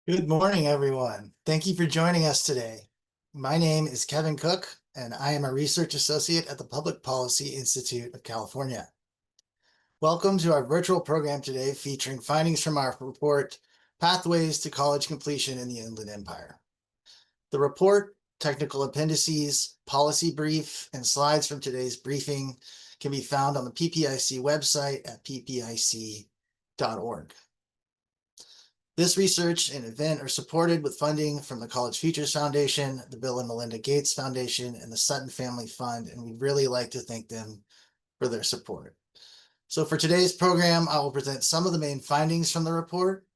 Good morning, everyone. Thank you for joining us today. My name is Kevin Cook, and I am a research associate at the Public Policy Institute of California. Welcome to our virtual program today featuring findings from our report, Pathways to College Completion in the Inland Empire. The report, technical appendices, policy brief, and slides from today's briefing can be found on the PPIC website at ppic.org. This research and event are supported with funding from the College Futures Foundation, the Bill and Melinda Gates Foundation, and the Sutton Family Fund, and we'd really like to thank them for their support. So for today's program, I will present some of the main findings from the report.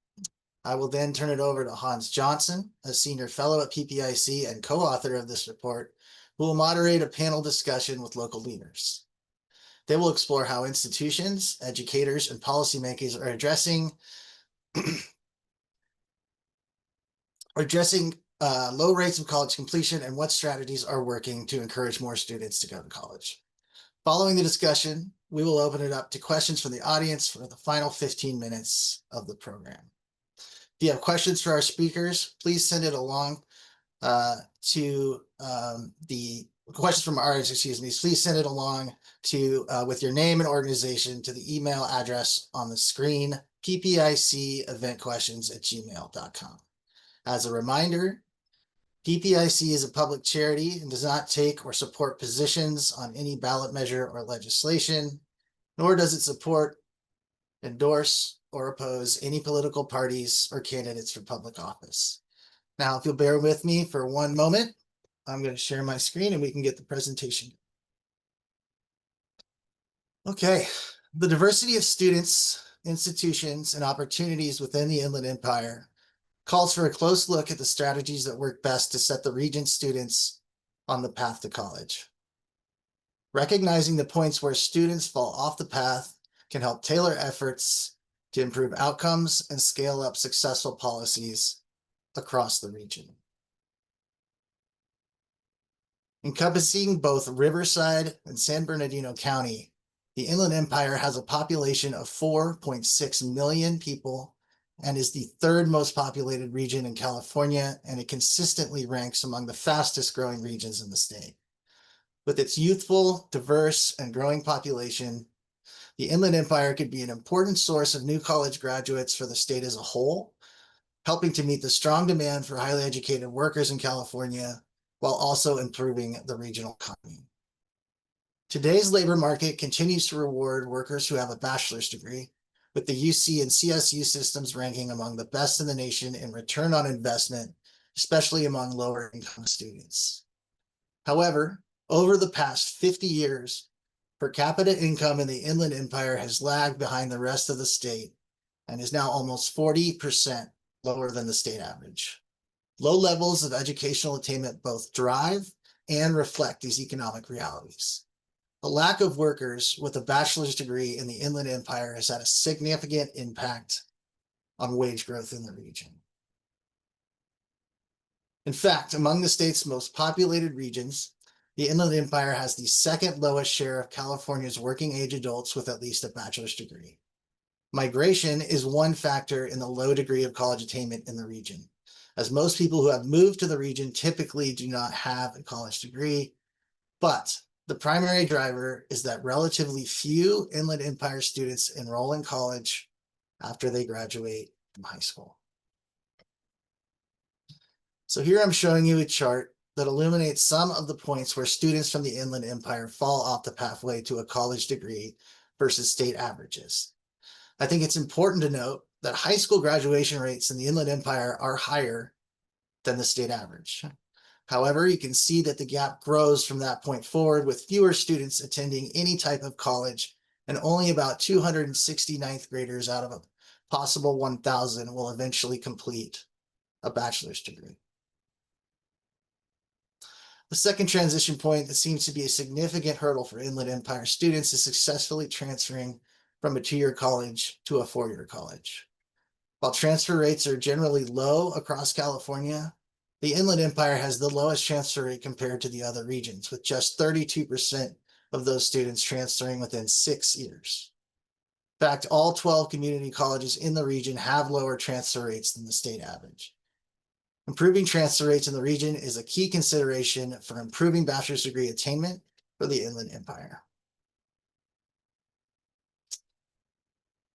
I will then turn it over to Hans Johnson, a senior fellow at PPIC and co-author of this report, who will moderate a panel discussion with local leaders. They will explore how institutions, educators, and policymakers are addressing low rates of college completion and what strategies are working to encourage more students to go to college. Following the discussion, we will open it up to questions from the audience for the final 15 minutes of the program. If you have questions for our speakers, please send it along to the questions from our audience, please send it along to with your name and organization to the email address on the screen, ppiceventquestions@gmail.com. As a reminder, PPIC is a public charity and does not take or support positions on any ballot measure or legislation, nor does it support, endorse, or oppose any political parties or candidates for public office. Now, if you'll bear with me for one moment, I'm going to share my screen and we can get the presentation. Okay, the diversity of students, institutions, and opportunities within the Inland Empire calls for a close look at the strategies that work best to set the region's students on the path to college. Recognizing the points where students fall off the path can help tailor efforts to improve outcomes and scale up successful policies across the region. Encompassing both Riverside and San Bernardino County, the Inland Empire has a population of 4.6 million people and is the third most populated region in California, and it consistently ranks among the fastest growing regions in the state. With its youthful, diverse, and growing population, the Inland Empire could be an important source of new college graduates for the state as a whole, helping to meet the strong demand for highly educated workers in California, while also improving the regional economy. Today's labor market continues to reward workers who have a bachelor's degree, with the UC and CSU systems ranking among the best in the nation in return on investment, especially among lower income students. However, over the past 50 years, per capita income in the Inland Empire has lagged behind the rest of the state and is now almost 40% lower than the state average. Low levels of educational attainment both drive and reflect these economic realities. The lack of workers with a bachelor's degree in the Inland Empire has had a significant impact on wage growth in the region. In fact, among the state's most populated regions, the Inland Empire has the second lowest share of California's working age adults with at least a bachelor's degree. Migration is one factor in the low degree of college attainment in the region, as most people who have moved to the region typically do not have a college degree, but the primary driver is that relatively few Inland Empire students enroll in college after they graduate from high school. So here I'm showing you a chart that illuminates some of the points where students from the Inland Empire fall off the pathway to a college degree versus state averages. I think it's important to note that high school graduation rates in the Inland Empire are higher than the state average. However, you can see that the gap grows from that point forward, with fewer students attending any type of college, and only about 260 ninth graders out of a possible 1,000 will eventually complete a bachelor's degree. The second transition point that seems to be a significant hurdle for Inland Empire students is successfully transferring from a two-year college to a four-year college. While transfer rates are generally low across California, the Inland Empire has the lowest transfer rate compared to the other regions, with just 32% of those students transferring within 6 years. In fact, all 12 community colleges in the region have lower transfer rates than the state average. Improving transfer rates in the region is a key consideration for improving bachelor's degree attainment for the Inland Empire.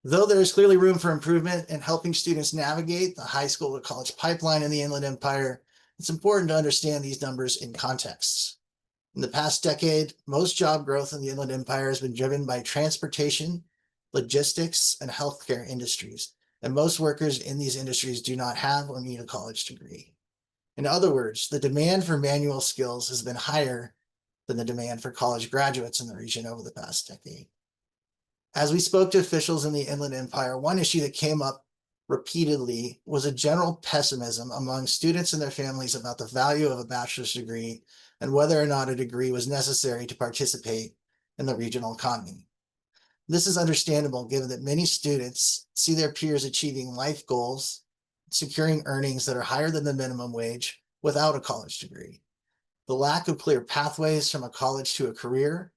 Though there is clearly room for improvement in helping students navigate the high school to college pipeline in the Inland Empire, it's important to understand these numbers in context. In the past decade, most job growth in the Inland Empire has been driven by transportation, logistics, and healthcare industries, and most workers in these industries do not have or need a college degree. In other words, the demand for manual skills has been higher than the demand for college graduates in the region over the past decade. As we spoke to officials in the Inland Empire, one issue that came up repeatedly was a general pessimism among students and their families about the value of a bachelor's degree and whether or not a degree was necessary to participate in the regional economy. This is understandable given that many students see their peers achieving life goals, securing earnings that are higher than the minimum wage without a college degree. The lack of clear pathways from a college to a career,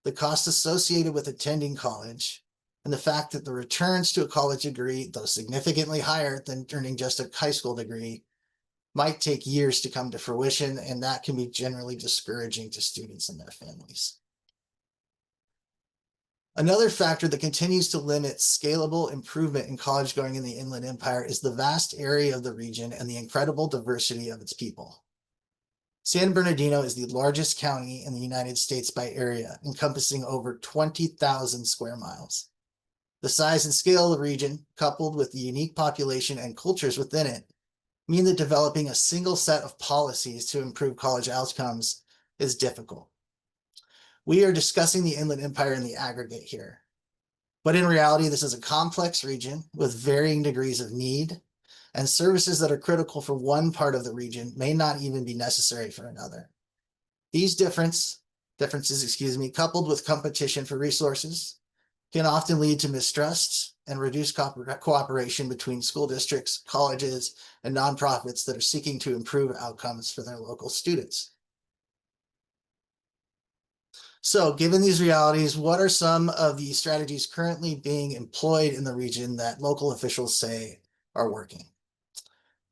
the cost associated with attending college, and the fact that the returns to a college degree, though significantly higher than earning just a high school degree, might take years to come to fruition, and that can be generally discouraging to students and their families. Another factor that continues to limit scalable improvement in college going in the Inland Empire is the vast area of the region and the incredible diversity of its people. San Bernardino is the largest county in the United States by area, encompassing over 20,000 square miles. The size and scale of the region, coupled with the unique population and cultures within it, mean that developing a single set of policies to improve college outcomes is difficult. We are discussing the Inland Empire in the aggregate here, but in reality, this is a complex region with varying degrees of need, and services that are critical for one part of the region may not even be necessary for another. These differences, coupled with competition for resources, can often lead to mistrust and reduced cooperation between school districts, colleges, and nonprofits that are seeking to improve outcomes for their local students. So, given these realities, what are some of the strategies currently being employed in the region that local officials say are working?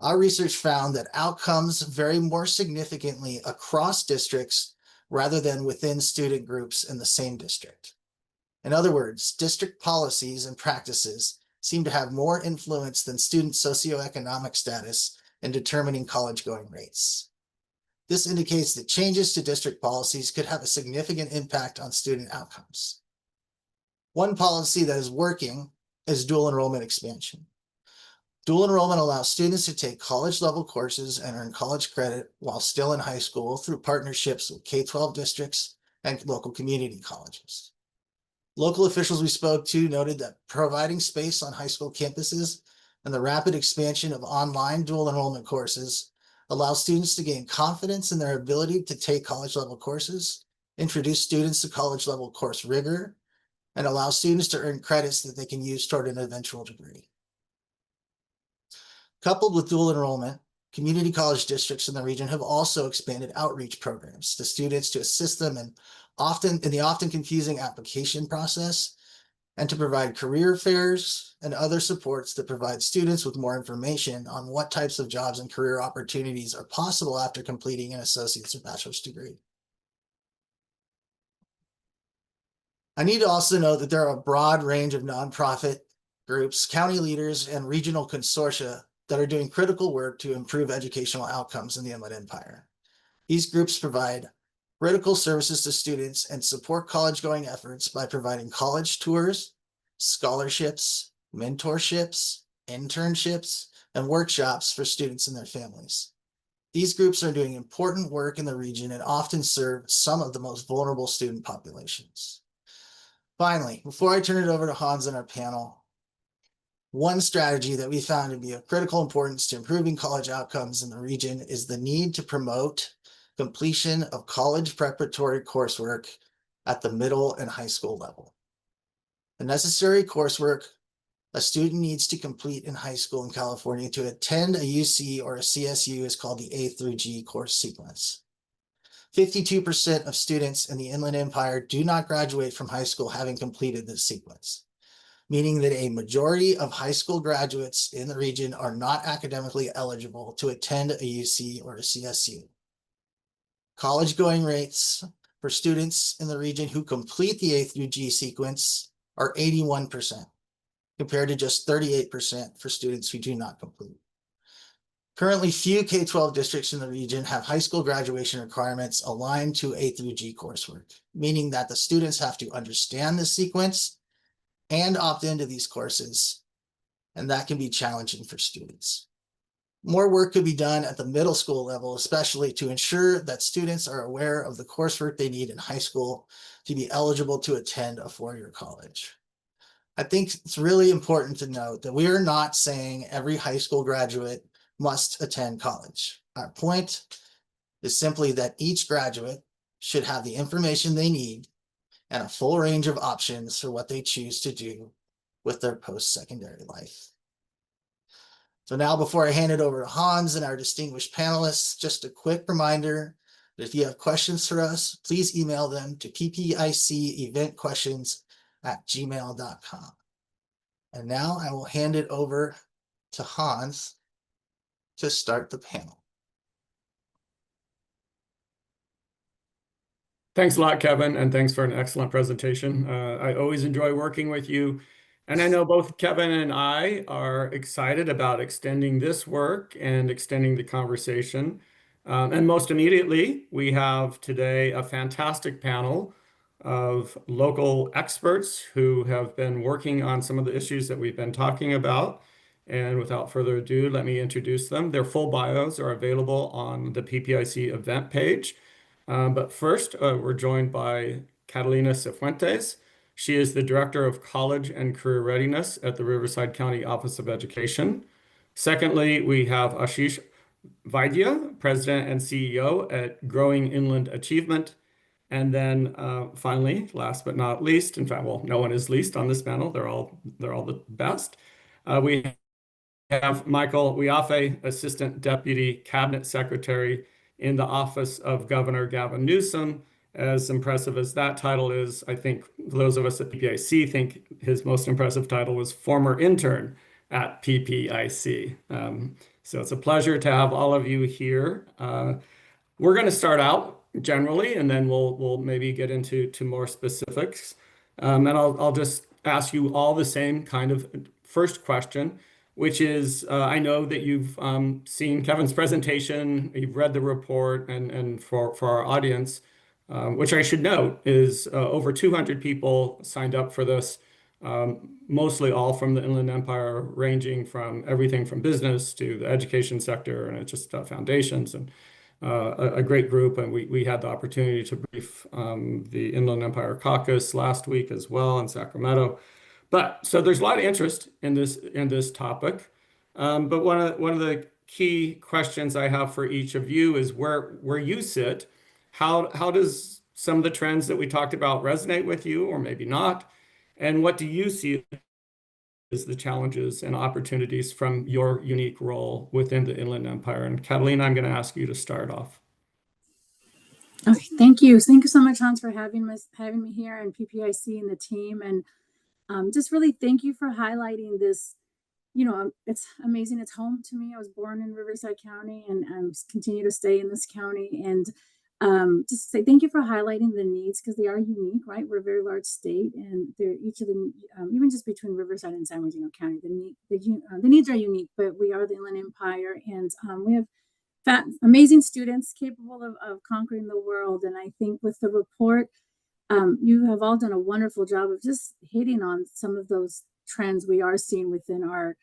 Our research found that outcomes vary more significantly across districts rather than within student groups in the same district. In other words, district policies and practices seem to have more influence than student socioeconomic status in determining college-going rates. This indicates that changes to district policies could have a significant impact on student outcomes. One policy that is working is dual enrollment expansion. Dual enrollment allows students to take college-level courses and earn college credit while still in high school through partnerships with K-12 districts and local community colleges. Local officials we spoke to noted that providing space on high school campuses and the rapid expansion of online dual enrollment courses allows students to gain confidence in their ability to take college-level courses, introduce students to college-level course rigor, and allow students to earn credits that they can use toward an eventual degree. Coupled with dual enrollment, community college districts in the region have also expanded outreach programs to students to assist them in the often confusing application process and to provide career fairs and other supports that provide students with more information on what types of jobs and career opportunities are possible after completing an associate's or bachelor's degree. I need to also note that there are a broad range of nonprofit groups, county leaders, and regional consortia that are doing critical work to improve educational outcomes in the Inland Empire. These groups provide critical services to students and support college-going efforts by providing college tours, scholarships, mentorships, internships, and workshops for students and their families. These groups are doing important work in the region and often serve some of the most vulnerable student populations. Finally, before I turn it over to Hans and our panel, one strategy that we found to be of critical importance to improving college outcomes in the region is the need to promote completion of college preparatory coursework at the middle and high school level. The necessary coursework a student needs to complete in high school in California to attend a UC or a CSU is called the A through G course sequence. 52% of students in the Inland Empire do not graduate from high school having completed this sequence. meaning that a majority of high school graduates in the region are not academically eligible to attend a UC or a CSU. College going rates for students in the region who complete the A through G sequence are 81%, compared to just 38% for students who do not complete. Currently, few K-12 districts in the region have high school graduation requirements aligned to A through G coursework, meaning that the students have to understand the sequence and opt into these courses, and that can be challenging for students. More work could be done at the middle school level, especially to ensure that students are aware of the coursework they need in high school to be eligible to attend a four-year college. I think it's really important to note that we are not saying every high school graduate must attend college. Our point is simply that each graduate should have the information they need and a full range of options for what they choose to do with their post-secondary life. So now, before I hand it over to Hans and our distinguished panelists, just a quick reminder that if you have questions for us, please email them to ppiceventquestions@gmail.com. And now I will hand it over to Hans to start the panel. Thanks a lot, Kevin, and thanks for an excellent presentation. I always enjoy working with you. And I know both Kevin and I are excited about extending this work and extending the conversation. And most immediately, we have today a fantastic panel of local experts who have been working on some of the issues that we've been talking about. And without further ado, let me introduce them. Their full bios are available on the PPIC event page. But first, we're joined by Catalina Cifuentes. She is the Director of College and Career Readiness at the Riverside County Office of Education. Secondly, we have Ashish Vaidya, President and CEO at Growing Inland Achievement. And then finally, last but not least, in fact, well, no one is least on this panel. They're all the best. We have Michael Wiafe, Assistant Deputy Cabinet Secretary in the Office of Governor Gavin Newsom. As impressive as that title is, I think those of us at PPIC think his most impressive title was former intern at PPIC. So it's a pleasure to have all of you here. We're going to start out generally, and then we'll maybe get into more specifics. And I'll just ask you all the same kind of first question, which is, I know that you've seen Kevin's presentation, you've read the report, and for our audience, which I should note is over 200 people signed up for this, mostly all from the Inland Empire, ranging from everything from business to the education sector, and it's just foundations, and a great group. And we had the opportunity to brief the Inland Empire Caucus last week as well in Sacramento. But so there's a lot of interest in this topic. But one of the key questions I have for each of you is where you sit. How does some of the trends that we talked about resonate with you, or maybe not? And what do you see as the challenges and opportunities from your unique role within the Inland Empire? And Catalina, I'm going to ask you to start off. Okay, thank you. Thank you so much, Hans, for having me here, and PPIC and the team. And just really thank you for highlighting this. It's amazing. It's home to me. I was born in Riverside County, and continue to stay in this county. And just say thank you for highlighting the needs, because they are unique, right? We're a very large state, and they're each of them, even just between Riverside and San Bernardino County, the needs are unique. But we are the Inland Empire, and we have amazing students capable of conquering the world. And I think with the report, you have all done a wonderful job of just hitting on some of those trends we are seeing within our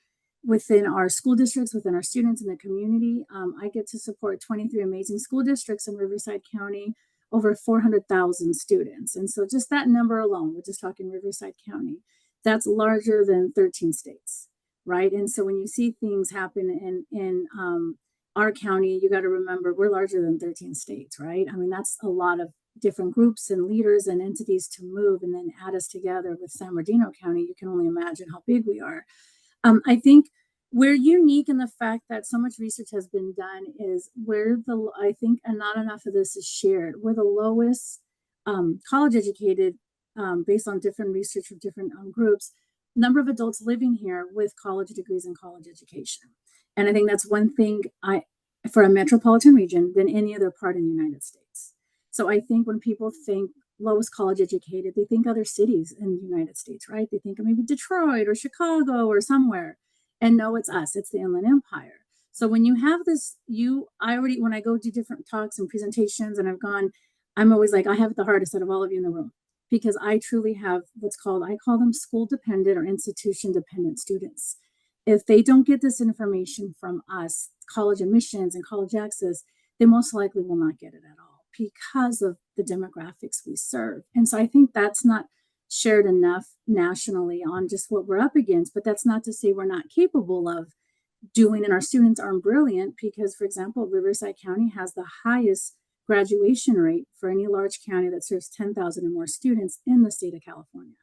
school districts, within our students in the community. I get to support 23 amazing school districts in Riverside County, over 400,000 students. And so just that number alone, we're just talking Riverside County, that's larger than 13 states, right? And so when you see things happen in our county, you got to remember we're larger than 13 states, right? I mean, that's a lot of different groups and leaders and entities to move, and then add us together with San Bernardino County. You can only imagine how big we are. I think we're unique in the fact that so much research has been done. I think, and not enough of this is shared. We're the lowest college educated, based on different research of different groups. number of adults living here with college degrees and college education. And I think that's one thing for a metropolitan region than any other part in the United States. So I think when people think lowest college educated, they think other cities in the United States, right? They think of maybe Detroit or Chicago or somewhere. And no, it's us, it's the Inland Empire. So when you have this, when I go do different talks and presentations and I'm always like, I have it the hardest out of all of you in the room, because I truly have I call them school dependent or institution dependent students. If they don't get this information from us, college admissions and college access, they most likely will not get it at all because of the demographics we serve. And so I think that's not shared enough nationally on just what we're up against, but that's not to say we're not capable of doing, and our students aren't brilliant, because, for example, Riverside County has the highest graduation rate for any large county that serves 10,000 or more students in the state of California.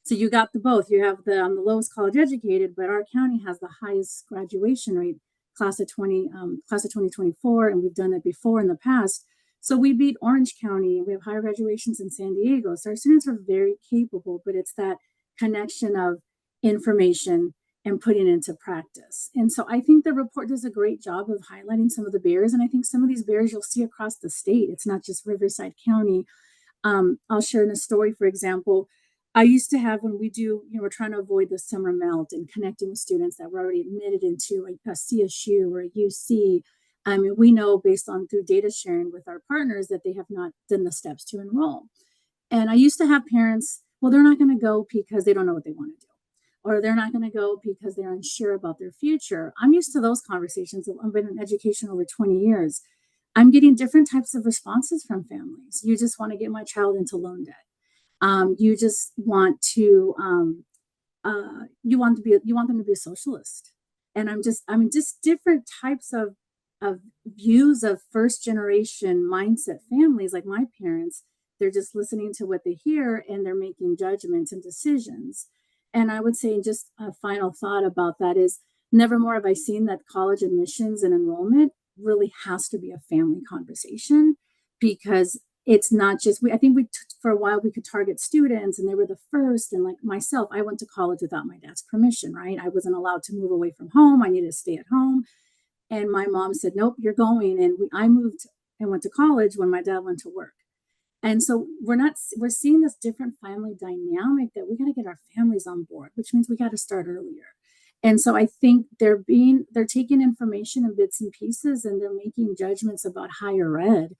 So you got the both. You have the lowest college educated, but our county has the highest graduation rate, class of 2024, and we've done it before in the past. So we beat Orange County. We have higher graduations in San Diego. So our students are very capable, but it's that connection of information and putting it into practice. And so I think the report does a great job of highlighting some of the barriers. And I think some of these barriers you'll see across the state. It's not just Riverside County. I'll share in a story, for example. I used to have, when we do, we're trying to avoid the summer melt and connecting with students that were already admitted into a CSU or a UC. We know based on through data sharing with our partners that they have not done the steps to enroll. And I used to have parents, well, they're not going to go because they don't know what they want to do, or they're not going to go because they're unsure about their future. I'm used to those conversations. I've been in education over 20 years. I'm getting different types of responses from families. You just want to get my child into loan debt. You just want to, you want them to be a socialist. And just different types of views of first generation mindset families like my parents. They're just listening to what they hear and they're making judgments and decisions. And I would say just a final thought about that is, never more have I seen that college admissions and enrollment really has to be a family conversation, because it's not just, I think for a while we could target students and they were the first. And like myself, I went to college without my dad's permission, right? I wasn't allowed to move away from home. I needed to stay at home. And my mom said, nope, you're going. And I moved and went to college when my dad went to work. And so we're seeing this different family dynamic that we got to get our families on board, which means we got to start earlier. And so I think they're taking information in bits and pieces and they're making judgments about higher ed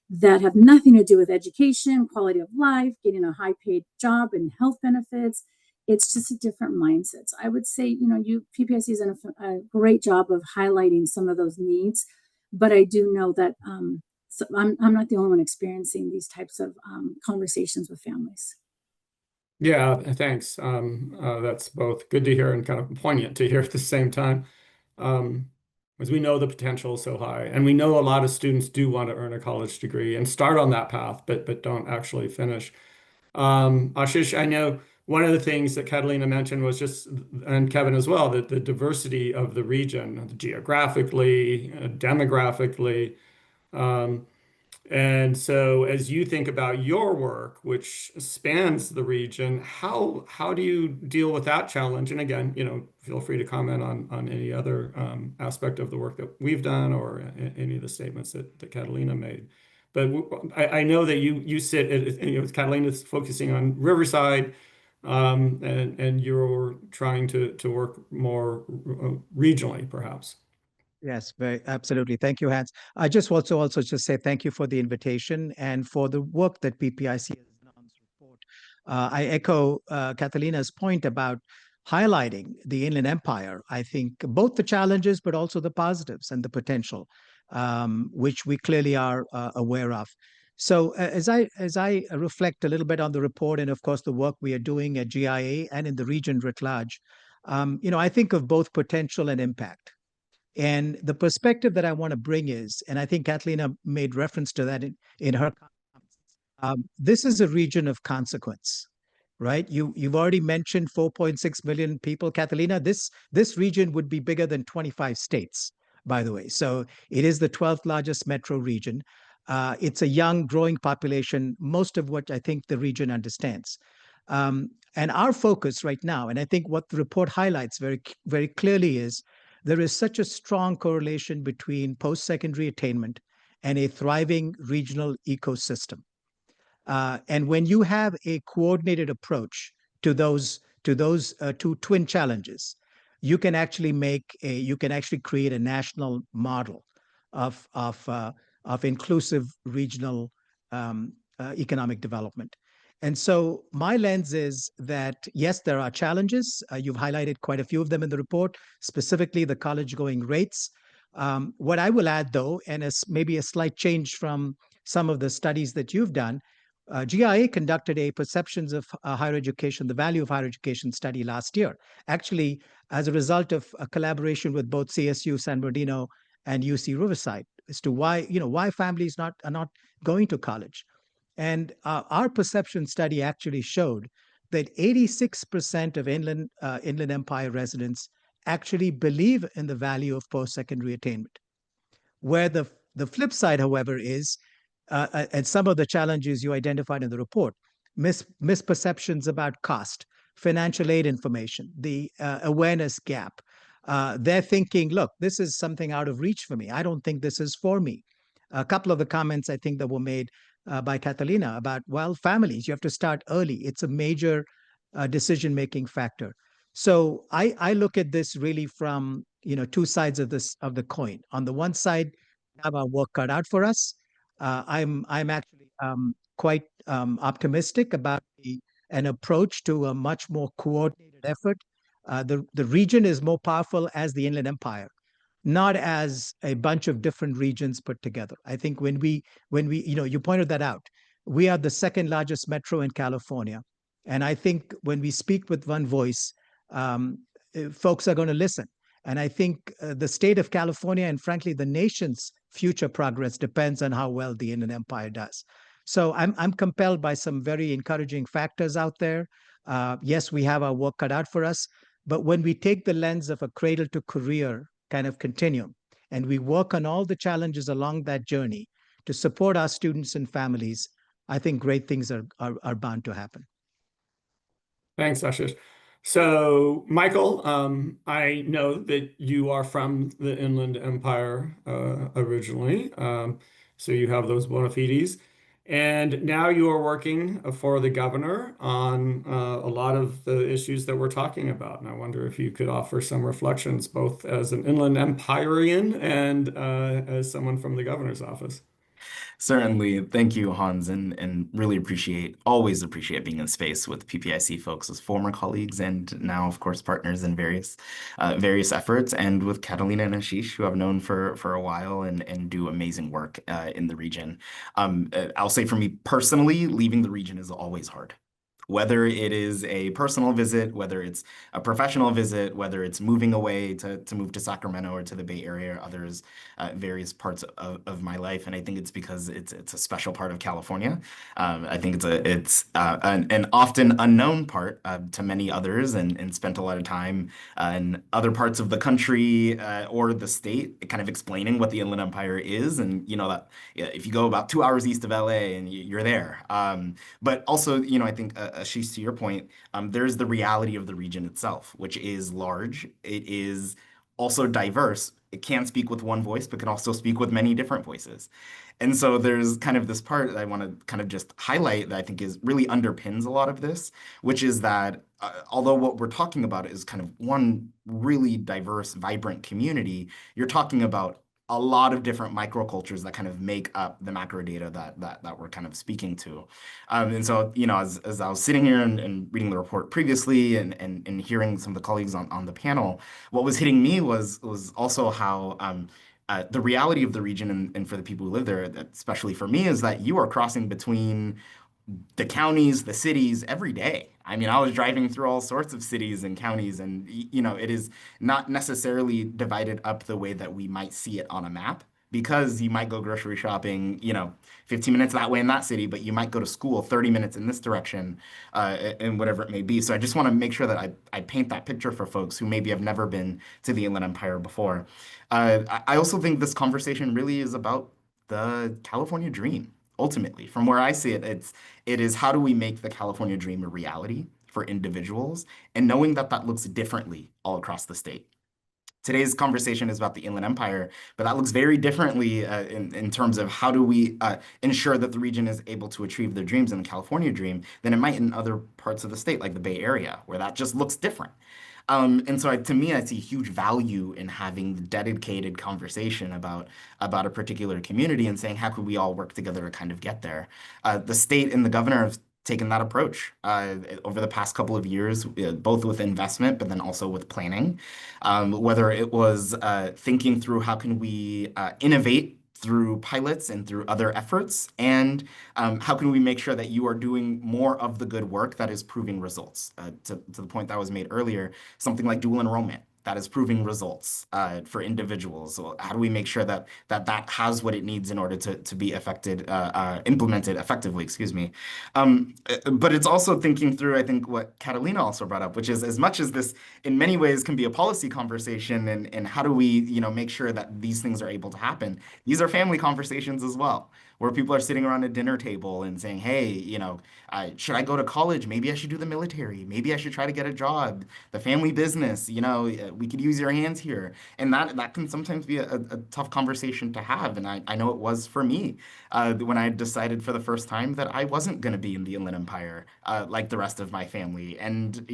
that have nothing to do with education, quality of life, getting a high paid job and health benefits. It's just a different mindset. So I would say, PPIC has done a great job of highlighting some of those needs, but I do know that so I'm not the only one experiencing these types of conversations with families. Yeah, thanks. That's both good to hear and kind of poignant to hear at the same time. As we know the potential is so high, and we know a lot of students do want to earn a college degree and start on that path, but don't actually finish. Ashish, I know one of the things that Catalina mentioned was just, and Kevin as well, that the diversity of the region, geographically, demographically. And so as you think about your work, which spans the region, how do you deal with that challenge? And again, feel free to comment on any other aspect of the work that we've done or any of the statements that Catalina made. But I know that you sit, Catalina's focusing on Riverside, and you're trying to work more regionally, perhaps. Yes, absolutely. Thank you, Hans. I just also just say thank you for the invitation and for the work that PPIC has done on this report. I echo Catalina's point about highlighting the Inland Empire. I think both the challenges, but also the positives and the potential, which we clearly are aware of. So as I reflect a little bit on the report and of course the work we are doing at GIA and in the region writ large, I think of both potential and impact. And the perspective that I want to bring is, and I think Catalina made reference to that in her comments, this is a region of consequence, right? You've already mentioned 4.6 million people, Catalina. This region would be bigger than 25 states, by the way. So it is the 12th largest metro region. It's a young, growing population, most of what I think the region understands. And our focus right now, and I think what the report highlights very clearly, is there is such a strong correlation between post-secondary attainment and a thriving regional ecosystem. And when you have a coordinated approach to those two twin challenges, you can actually create a national model of inclusive regional economic development. And so my lens is that, yes, there are challenges. You've highlighted quite a few of them in the report, specifically the college going rates. What I will add, though, and as maybe a slight change from some of the studies that you've done, GIA conducted a perceptions of higher education, the value of higher education study last year, actually as a result of a collaboration with both CSU San Bernardino and UC Riverside, as to why families are not going to college. And our perception study actually showed that 86% of Inland Empire residents actually believe in the value of post-secondary attainment. Where the flip side, however, is, and some of the challenges you identified in the report, misperceptions about cost, financial aid information, the awareness gap. They're thinking, look, this is something out of reach for me. I don't think this is for me. A couple of the comments I think that were made by Catalina about, well, families, you have to start early. It's a major decision-making factor. So I look at this really from two sides of the coin. On the one side, we have our work cut out for us. I'm actually quite optimistic about an approach to a much more coordinated effort. The region is more powerful as the Inland Empire, not as a bunch of different regions put together. I think when we you pointed that out, we are the second largest metro in California. And I think when we speak with one voice, folks are going to listen. And I think the state of California and frankly, the nation's future progress depends on how well the Inland Empire does. So I'm compelled by some very encouraging factors out there. Yes, we have our work cut out for us, but when we take the lens of a cradle to career kind of continuum, and we work on all the challenges along that journey to support our students and families, I think great things are bound to happen. Thanks, Ashish. So, Michael, I know that you are from the Inland Empire originally, so you have those bona fides. And now you are working for the governor on a lot of the issues that we're talking about. And I wonder if you could offer some reflections, both as an Inland Empyrean and as someone from the governor's office. Certainly. Thank you, Hans, and really always appreciate being in space with PPIC folks as former colleagues and now, of course, partners in various efforts, and with Catalina and Ashish, who I've known for a while and do amazing work in the region. I'll say for me personally, leaving the region is always hard. Whether it is a personal visit, whether it's a professional visit, whether it's moving away to move to Sacramento or to the Bay Area or others, various parts of my life. And I think it's because it's a special part of California. I think it's an often unknown part to many others, and spent a lot of time in other parts of the country or the state kind of explaining what the Inland Empire is. And, that if you go about 2 hours east of LA and you're there. But also, I think Ashish, to your point, there's the reality of the region itself, which is large. It is also diverse. It can speak with one voice, but can also speak with many different voices. And so there's kind of this part that I want to kind of just highlight that I think is really underpins a lot of this, which is that although what we're talking about is kind of one really diverse, vibrant community, you're talking about a lot of different microcultures that kind of make up the macro data that we're kind of speaking to. And so, as I was sitting here and reading the report previously and hearing some of the colleagues on the panel, what was hitting me was also how the reality of the region and for the people who live there, especially for me, is that you are crossing between the counties, the cities every day. I mean, I was driving through all sorts of cities and counties, and it is not necessarily divided up the way that we might see it on a map, because you might go grocery shopping, 15 minutes that way in that city, but you might go to school 30 minutes in this direction, and whatever it may be. So I just want to make sure that I paint that picture for folks who maybe have never been to the Inland Empire before. I also think this conversation really is about the California dream. Ultimately, from where I see it, it is how do we make the California dream a reality for individuals, and knowing that that looks differently all across the state. Today's conversation is about the Inland Empire, but that looks very differently in terms of how do we ensure that the region is able to achieve their dreams in the California dream than it might in other parts of the state, like the Bay Area, where that just looks different. And so to me, I see huge value in having the dedicated conversation about a particular community and saying, how could we all work together to kind of get there? The state and the governor have taken that approach over the past couple of years, both with investment, but then also with planning. Whether it was thinking through how can we innovate through pilots and through other efforts, and how can we make sure that you are doing more of the good work that is proving results? To the point that was made earlier, something like dual enrollment that is proving results for individuals. So how do we make sure that that has what it needs in order to be implemented effectively, excuse me. But it's also thinking through, I think, what Catalina also brought up, which is as much as this in many ways can be a policy conversation and how do we, make sure that these things are able to happen. These are family conversations as well, where people are sitting around a dinner table and saying, hey, should I go to college? Maybe I should do the military. Maybe I should try to get a job, the family business, we could use your hands here. And that can sometimes be a tough conversation to have. And I know it was for me when I decided for the first time that I wasn't going to be in the Inland Empire like the rest of my family. And,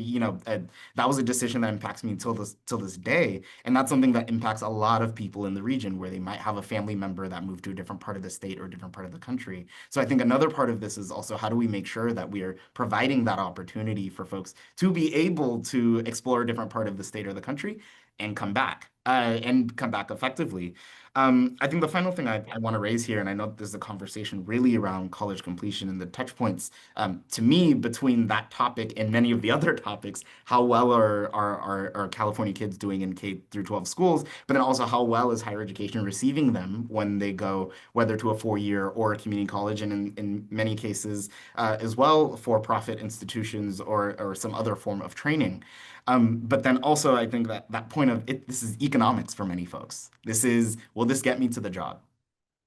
that was a decision that impacts me till this day. And that's something that impacts a lot of people in the region where they might have a family member that moved to a different part of the state or a different part of the country. So I think another part of this is also how do we make sure that we are providing that opportunity for folks to be able to explore a different part of the state or the country and come back effectively. I think the final thing I want to raise here, and I know there's a conversation really around college completion and the touch points, to me, between that topic and many of the other topics, how well are California kids doing in K through 12 schools, but then also how well is higher education receiving them when they go, whether to a 4-year or a community college, and in many cases as well, for-profit institutions or some other form of training. But then also, I think that point of this is economics for many folks. This is, will this get me to the job?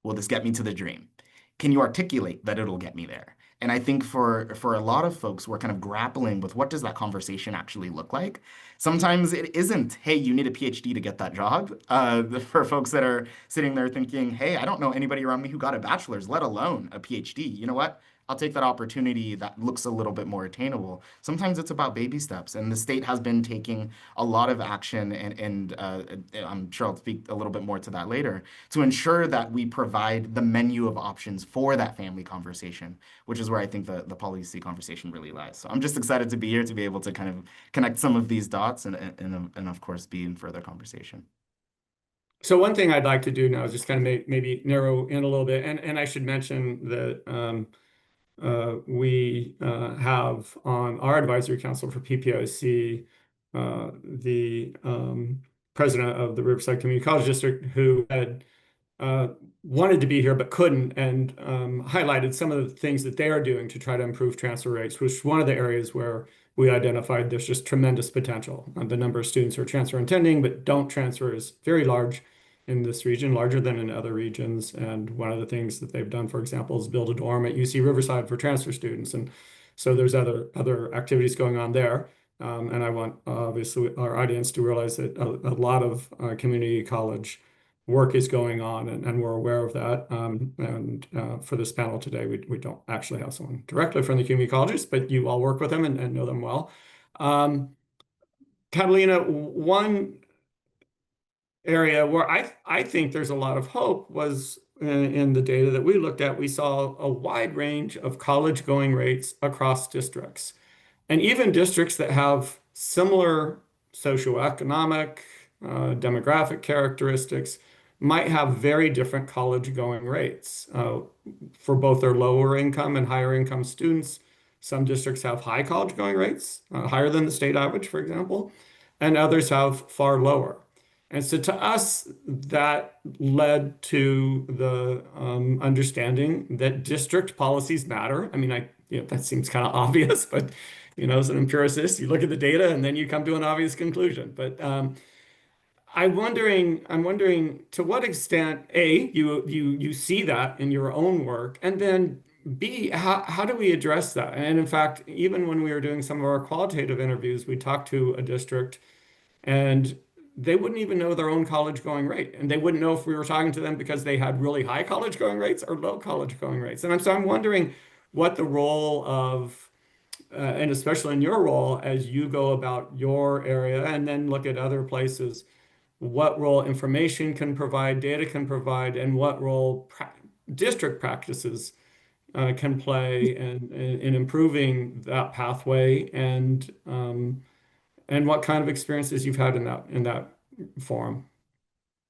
Will this get me to the dream? Can you articulate that it'll get me there? And I think for a lot of folks, we're kind of grappling with what does that conversation actually look like? Sometimes it isn't, hey, you need a PhD to get that job. For folks that are sitting there thinking, hey, I don't know anybody around me who got a bachelor's, let alone a PhD. You know what? I'll take that opportunity that looks a little bit more attainable. Sometimes it's about baby steps, and the state has been taking a lot of action, and I'm sure I'll speak a little bit more to that later, to ensure that we provide the menu of options for that family conversation, which is where I think the policy conversation really lies. So I'm just excited to be here to be able to kind of connect some of these dots and of course be in further conversation. So one thing I'd like to do now is just kind of maybe narrow in a little bit, and I should mention that we have on our advisory council for PPIC the president of the Riverside Community College District who had wanted to be here but couldn't, and highlighted some of the things that they are doing to try to improve transfer rates, which is one of the areas where we identified there's just tremendous potential. The number of students who are transfer intending but don't transfer is very large in this region, larger than in other regions. And one of the things that they've done, for example, is build a dorm at UC Riverside for transfer students. And so there's other activities going on there. And I want, obviously, our audience to realize that a lot of community college work is going on, and we're aware of that. And for this panel today, we don't actually have someone directly from the community colleges, but you all work with them and know them well. Catalina, one area where I think there's a lot of hope was in the data that we looked at. We saw a wide range of college going rates across districts, and even districts that have similar socioeconomic, demographic characteristics might have very different college going rates for both their lower income and higher income students. Some districts have high college going rates, higher than the state average, for example, and others have far lower. And so to us, that led to the understanding that district policies matter. I mean, that seems kind of obvious, but as an empiricist, you look at the data and then you come to an obvious conclusion. But I'm wondering to what extent, A, you see that in your own work, and then B, how do we address that? And in fact, even when we were doing some of our qualitative interviews, we talked to a district and they wouldn't even know their own college going rate. And they wouldn't know if we were talking to them because they had really high college going rates or low college going rates. And so I'm wondering what the role of, and especially in your role as you go about your area and then look at other places, what role information can provide, data can provide, and what role district practices can play in improving that pathway and what kind of experiences you've had in that forum.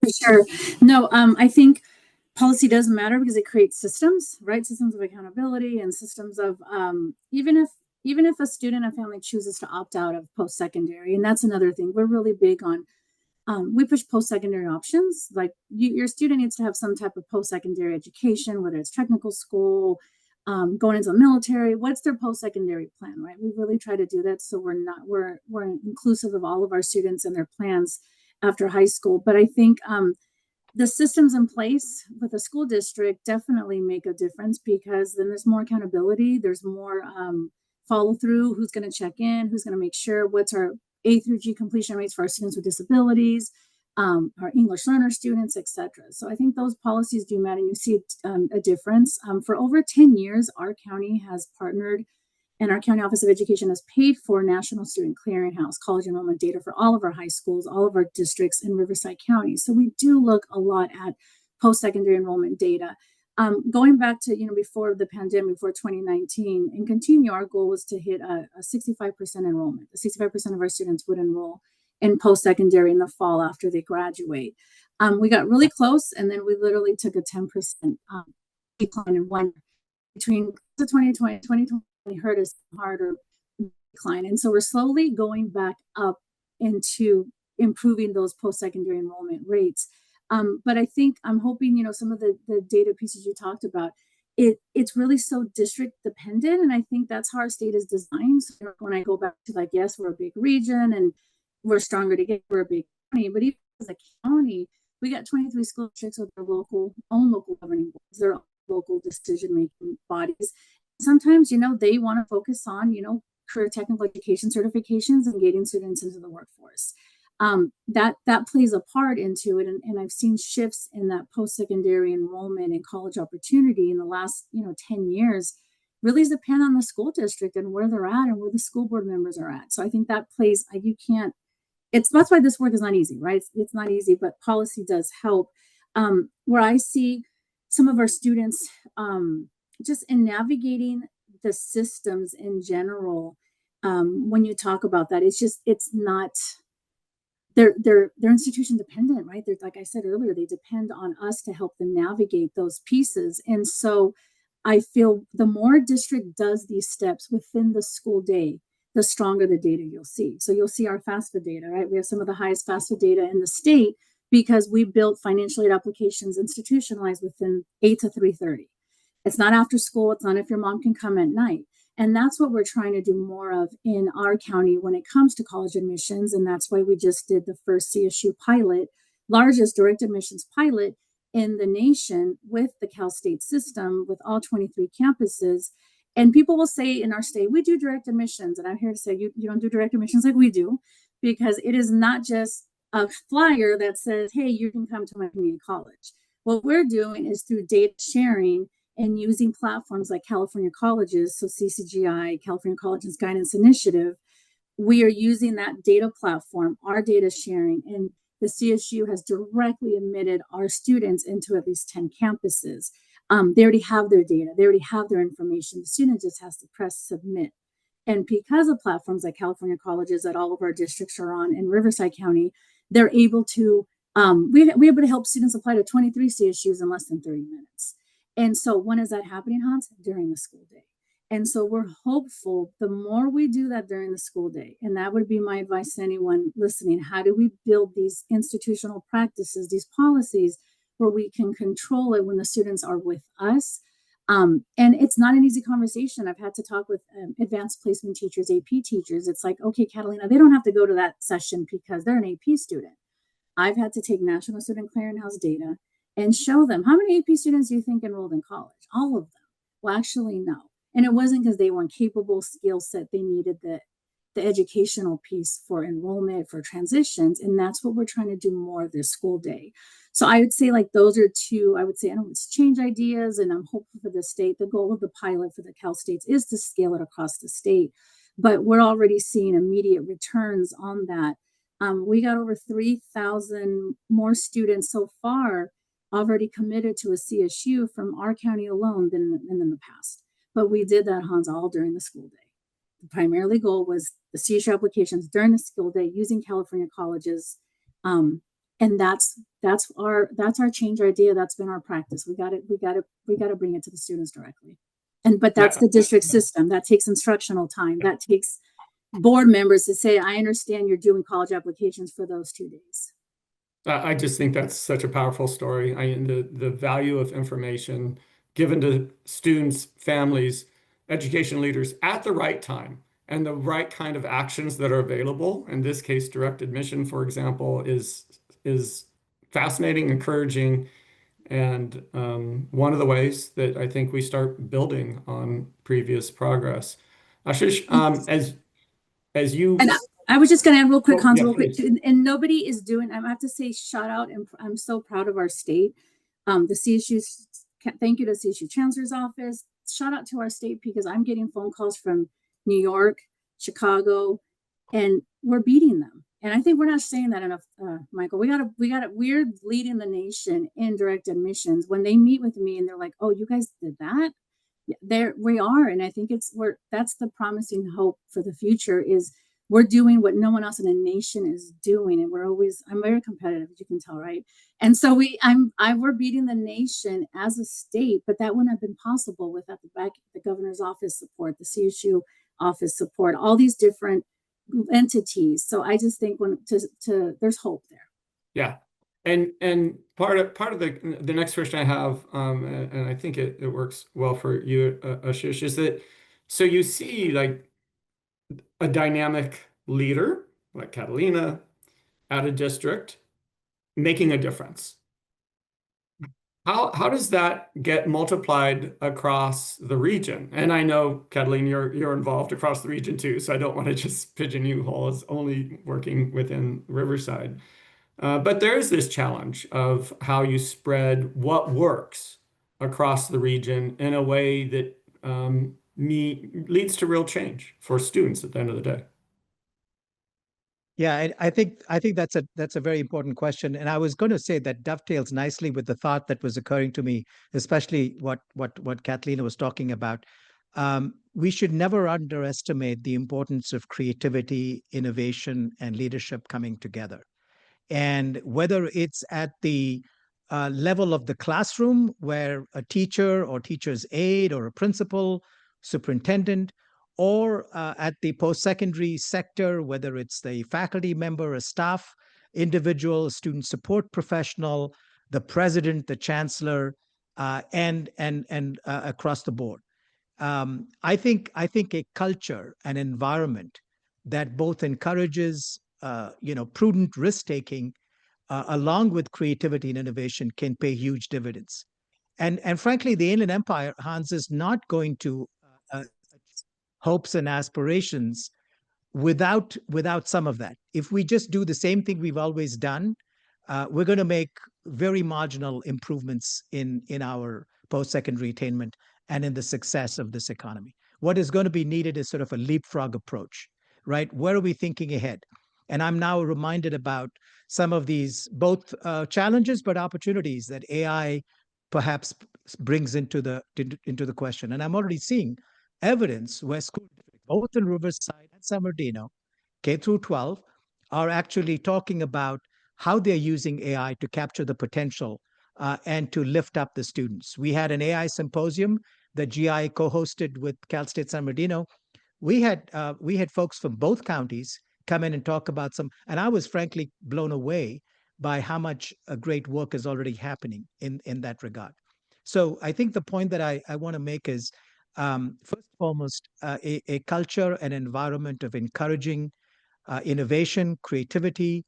For sure. No, I think policy does matter because it creates systems, right? Systems of accountability and systems of even if a student and family chooses to opt out of post-secondary, and that's another thing we're really big on. We push post-secondary options. Like your student needs to have some type of post-secondary education, whether it's technical school, going into the military. What's their post-secondary plan, right? We really try to do that so we're inclusive of all of our students and their plans after high school. But I think the systems in place with a school district definitely make a difference because then there's more accountability, there's more follow through, who's going to check in, who's going to make sure, what's our A through G completion rates for our students with disabilities, our English learner students, etc. So I think those policies do matter. And you see a difference. For over 10 years, our county has partnered and our County Office of Education has paid for National Student Clearinghouse college enrollment data for all of our high schools, all of our districts in Riverside County. So we do look a lot at post-secondary enrollment data. Going back to, before the pandemic, before 2019, and continue, our goal was to hit a 65% enrollment. 65% of our students would enroll in post-secondary in the fall after they graduate. We got really close, and then we literally took a 10% decline in one between 2020 and 2020 hurt us harder decline. And so we're slowly going back up into improving those post-secondary enrollment rates. But I think I'm hoping, some of the data pieces you talked about, it's really so district dependent. And I think that's how our state is designed. So when I go back to yes, we're a big region and we're stronger together, we're a big county, but even as a county, we got 23 school districts with their own local governing boards, their own local decision-making bodies. Sometimes, they want to focus on, career technical education certifications and getting students into the workforce. That plays a part into it. And I've seen shifts in that post-secondary enrollment and college opportunity in the last, 10 years really depend on the school district and where they're at and where the school board members are at. So I think that plays, that's why this work is not easy, right? It's not easy, but policy does help. Where I see some of our students, just in navigating the systems in general, when you talk about that, it's not, they're institution dependent, right? They're, like I said earlier, they depend on us to help them navigate those pieces. And so I feel the more district does these steps within the school day, the stronger the data you'll see. So you'll see our FAFSA data, right? We have some of the highest FAFSA data in the state because we built financial aid applications institutionalized within 8 to 3:30. It's not after school. It's not if your mom can come at night. And that's what we're trying to do more of in our county when it comes to college admissions. And that's why we just did the first CSU pilot, largest direct admissions pilot in the nation with the Cal State system with all 23 campuses. And people will say in our state, we do direct admissions. And I'm here to say you don't do direct admissions like we do, because it is not just a flyer that says, hey, you can come to my community college. What we're doing is through data sharing and using platforms like California Colleges, so CCGI, California Colleges Guidance Initiative, we are using that data platform, our data sharing, and the CSU has directly admitted our students into at least 10 campuses. They already have their data, they already have their information. The student just has to press submit. And because of platforms like California Colleges that all of our districts are on in Riverside County, they're able to, we're able to help students apply to 23 CSUs in less than 30 minutes. And so when is that happening, Hans? During the school day. And so we're hopeful the more we do that during the school day, and that would be my advice to anyone listening, how do we build these institutional practices, these policies where we can control it when the students are with us? And it's not an easy conversation. I've had to talk with advanced placement teachers, AP teachers. It's like, okay, Catalina, they don't have to go to that session because they're an AP student. I've had to take National Student Clearinghouse data and show them how many AP students do you think enrolled in college? All of them. Well, actually, no. And it wasn't because they weren't capable, skill set. They needed the educational piece for enrollment, for transitions. And that's what we're trying to do more this school day. So I would say like those are two, I would say, I don't let's change ideas, and I'm hopeful for the state. The goal of the pilot for the Cal States is to scale it across the state, but we're already seeing immediate returns on that. We got over 3,000 more students so far already committed to a CSU from our county alone than in the past. But we did that, Hans, all during the school day. The primarily goal was the CSU applications during the school day using California colleges. And that's our change idea. That's been our practice. We got to bring it to the students directly. But that's the district system. That takes instructional time. That takes board members to say, I understand you're doing college applications for those 2 days. I just think that's such a powerful story. The value of information given to students, families, education leaders at the right time, and the right kind of actions that are available. In this case, direct admission, for example, is fascinating, encouraging, and one of the ways that I think we start building on previous progress. Ashish, as you And I was just going to add real quick, Hans, yeah, real quick, please. and nobody is doing. I have to say, shout out, and I'm so proud of our state. The CSU, thank you to CSU Chancellor's Office. Shout out to our state, because I'm getting phone calls from New York, Chicago, and we're beating them. And I think we're not saying that enough, Michael. We're leading the nation in direct admissions. When they meet with me and they're like, "Oh, you guys did that?" There we are, and I think that's the promising hope for the future. Is we're doing what no one else in the nation is doing, and I'm very competitive, as you can tell, right? And so we're beating the nation as a state, but that wouldn't have been possible without the governor's office support, the CSU office support, all these different entities. So I just think there's hope there. Yeah. And part of the next question I have, and I think it works well for you, Ashish, is that so you see like a dynamic leader like Catalina at a district making a difference. How does that get multiplied across the region? And I know, Catalina, you're involved across the region too, so I don't want to just pigeon you whole as only working within Riverside. But there is this challenge of how you spread what works across the region in a way that leads to real change for students at the end of the day. Yeah, I think that's a very important question, and I was going to say that dovetails nicely with the thought that was occurring to me, especially what Catalina was talking about. We should never underestimate the importance of creativity, innovation, and leadership coming together. And whether it's at the level of the classroom, where a teacher or teacher's aide or a principal, superintendent, or at the post-secondary sector, whether it's the faculty member, a staff individual, student support professional, the president, the chancellor, and across the board. I think a culture, an environment that both encourages prudent risk taking along with creativity and innovation can pay huge dividends. And frankly, the Inland Empire, Hans, is not going to hopes and aspirations without some of that. If we just do the same thing we've always done, we're going to make very marginal improvements in our post-secondary attainment and in the success of this economy. What is going to be needed is sort of a leapfrog approach, right? Where are we thinking ahead? And I'm now reminded about some of these both challenges but opportunities that AI perhaps brings into the question. And I'm already seeing evidence where school districts, both in Riverside and San Bernardino, K through 12, are actually talking about how they're using AI to capture the potential and to lift up the students. We had an AI symposium that GI co-hosted with Cal State San Bernardino. We had folks from both counties come in and talk about some, and I was frankly blown away by how much great work is already happening in that regard. So I think the point that I want to make is, first and foremost, a culture, an environment of encouraging innovation, creativity.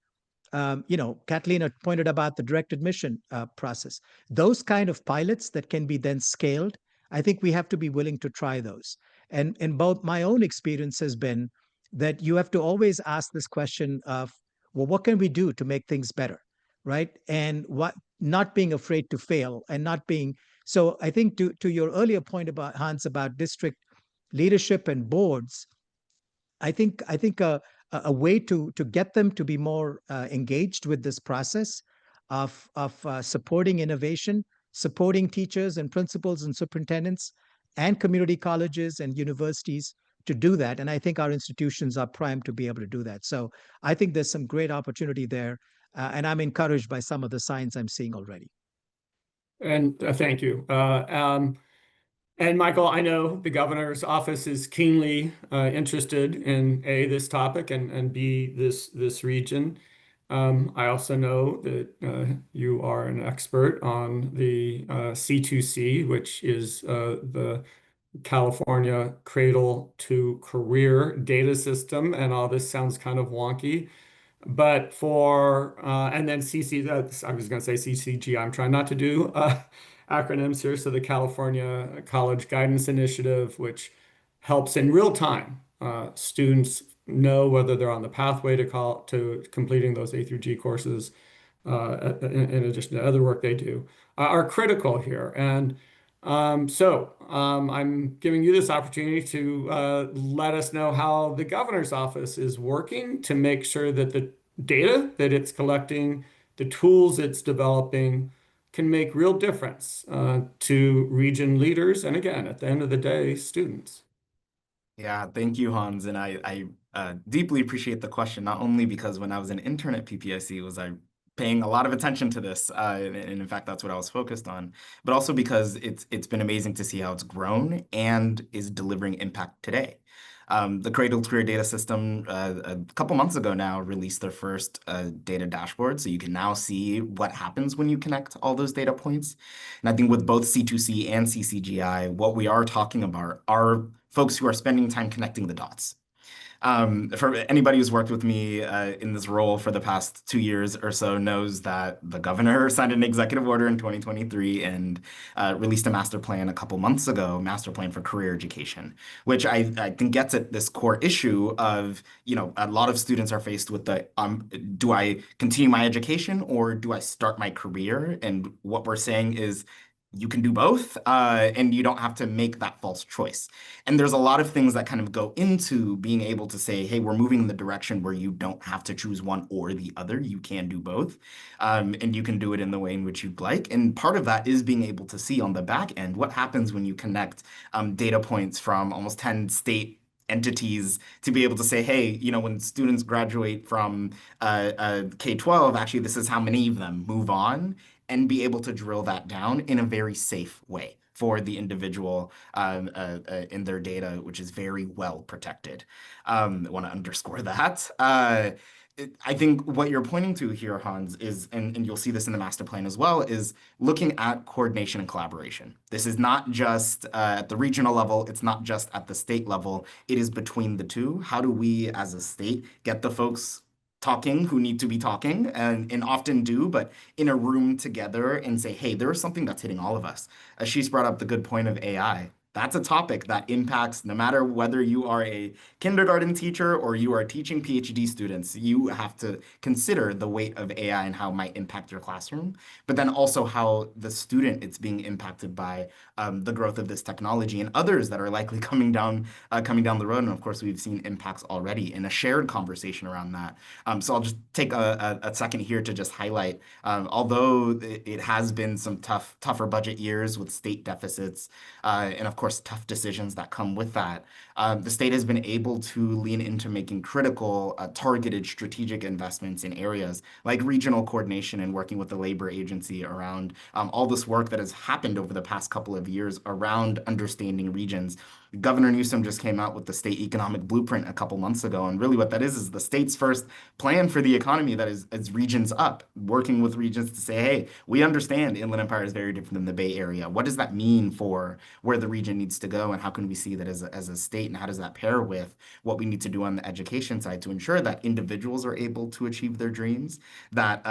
Catalina pointed about the direct admission process. Those kind of pilots that can be then scaled I think we have to be willing to try those. And both my own experience has been that you have to always ask this question of, well, what can we do to make things better, right? And what not being afraid to fail and not being so. I think to your earlier point about Hans about district leadership and boards, I think a way to get them to be more engaged with this process of supporting innovation, supporting teachers and principals and superintendents and community colleges and universities to do that. And I think our institutions are primed to be able to do that. So I think there's some great opportunity there, and I'm encouraged by some of the signs I'm seeing already. And thank you. And Michael, I know the governor's office is keenly interested in A, this topic, and B, this region. I also know that you are an expert on the C2C, which is the California Cradle to Career data system, and all this sounds kind of wonky. But and then I was going to say CCG. I'm trying not to do acronyms here. So the California College Guidance Initiative, which helps in real time students know whether they're on the pathway to completing those A through G courses, in addition to other work they do, are critical here. And I'm giving you this opportunity to let us know how the governor's office is working to make sure that the data that it's collecting, the tools it's developing, can make real difference to region leaders, and again, at the end of the day, students. Yeah, thank you, Hans. And I deeply appreciate the question, not only because when I was an intern at PPIC, was I paying a lot of attention to this, and in fact, that's what I was focused on, but also because it's been amazing to see how it's grown and is delivering impact today. The Cradle to Career data system a couple months ago now released their first data dashboard. So you can now see what happens when you connect all those data points. And I think with both C2C and CCGI, what we are talking about are folks who are spending time connecting the dots. For anybody who's worked with me in this role for the past 2 years or so knows that the governor signed an executive order in 2023 and released a master plan a couple months ago, master plan for career education, which I think gets at this core issue of, a lot of students are faced with do I continue my education or do I start my career? And what we're saying is, you can do both, and you don't have to make that false choice. And there's a lot of things that kind of go into being able to say, hey, we're moving in the direction where you don't have to choose one or the other. You can do both, and you can do it in the way in which you'd like. And part of that is being able to see on the back end what happens when you connect data points from almost 10 state entities to be able to say, hey, when students graduate from K-12, actually, this is how many of them move on, and be able to drill that down in a very safe way for the individual in their data, which is very well protected. I want to underscore that. I think what you're pointing to here, Hans, is, and you'll see this in the master plan as well, is looking at coordination and collaboration. This is not just at the regional level, it's not just at the state level, it is between the two. How do we as a state get the folks talking who need to be talking and often do, but in a room together and say, hey, there's something that's hitting all of us. Ashish brought up the good point of AI. That's a topic that impacts no matter whether you are a kindergarten teacher or you are teaching PhD students, you have to consider the weight of AI and how it might impact your classroom, but then also how the student it's being impacted by the growth of this technology and others that are likely coming down the road. And of course, we've seen impacts already in a shared conversation around that. So I'll just take a second here to just highlight, although it has been some tougher budget years with state deficits, and of course, tough decisions that come with that. The state has been able to lean into making critical, targeted strategic investments in areas like regional coordination and working with the labor agency around all this work that has happened over the past couple of years around understanding regions Governor Newsom just came out with the state economic blueprint a couple months ago. And really what that is the state's first plan for the economy that is regions up, working with regions to say, hey, we understand Inland Empire is very different than the Bay Area. What does that mean for where the region needs to go? And how can we see that as a state? And how does that pair with what we need to do on the education side to ensure that individuals are able to achieve their dreams, that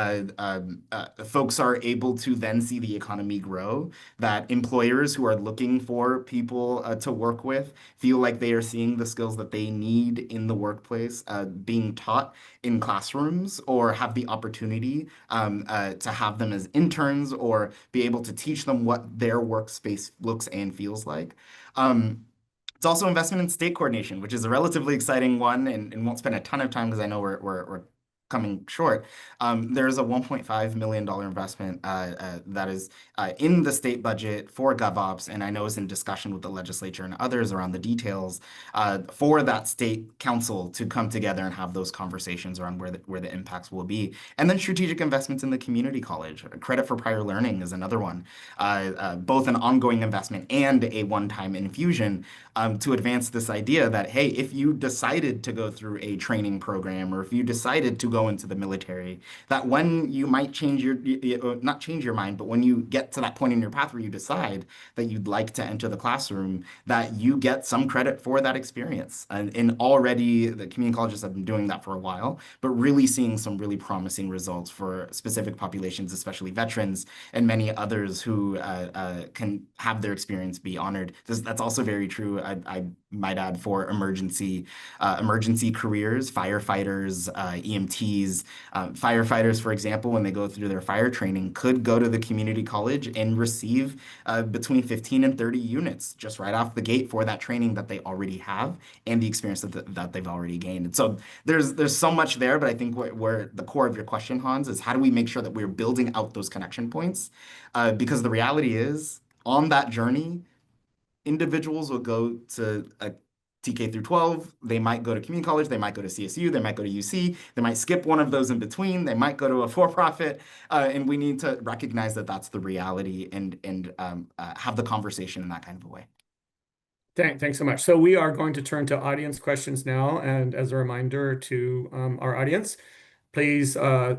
folks are able to then see the economy grow, that employers who are looking for people to work with feel like they are seeing the skills that they need in the workplace being taught in classrooms, or have the opportunity to have them as interns or be able to teach them what their workspace looks and feels like. It's also investment in state coordination, which is a relatively exciting one, and won't spend a ton of time because I know we're coming short. There's a $1.5 million investment that is in the state budget for GovOps, and I know is in discussion with the legislature and others around the details for that state council to come together and have those conversations around where the impacts will be. And then strategic investments in the community college. Credit for prior learning is another one. Both an ongoing investment and a one-time infusion to advance this idea that, hey, if you decided to go through a training program, or if you decided to go into the military, that when you might change not change your mind, but when you get to that point in your path where you decide that you'd like to enter the classroom, that you get some credit for that experience. And already the community colleges have been doing that for a while, but really seeing some really promising results for specific populations, especially veterans and many others who can have their experience be honored. That's also very true, I might add, for emergency careers, firefighters, EMTs. Firefighters, for example, when they go through their fire training, could go to the community college and receive between 15 and 30 units just right off the gate for that training that they already have and the experience that they've already gained. And so there's so much there, but I think where the core of your question, Hans, is how do we make sure that we're building out those connection points? Because the reality is, on that journey, individuals will go to a TK through 12, they might go to community college, they might go to CSU, they might go to UC, they might skip one of those in between, they might go to a for-profit, and we need to recognize that that's the reality and have the conversation in that kind of a way. Thanks so much. So we are going to turn to audience questions now, and as a reminder to our audience, please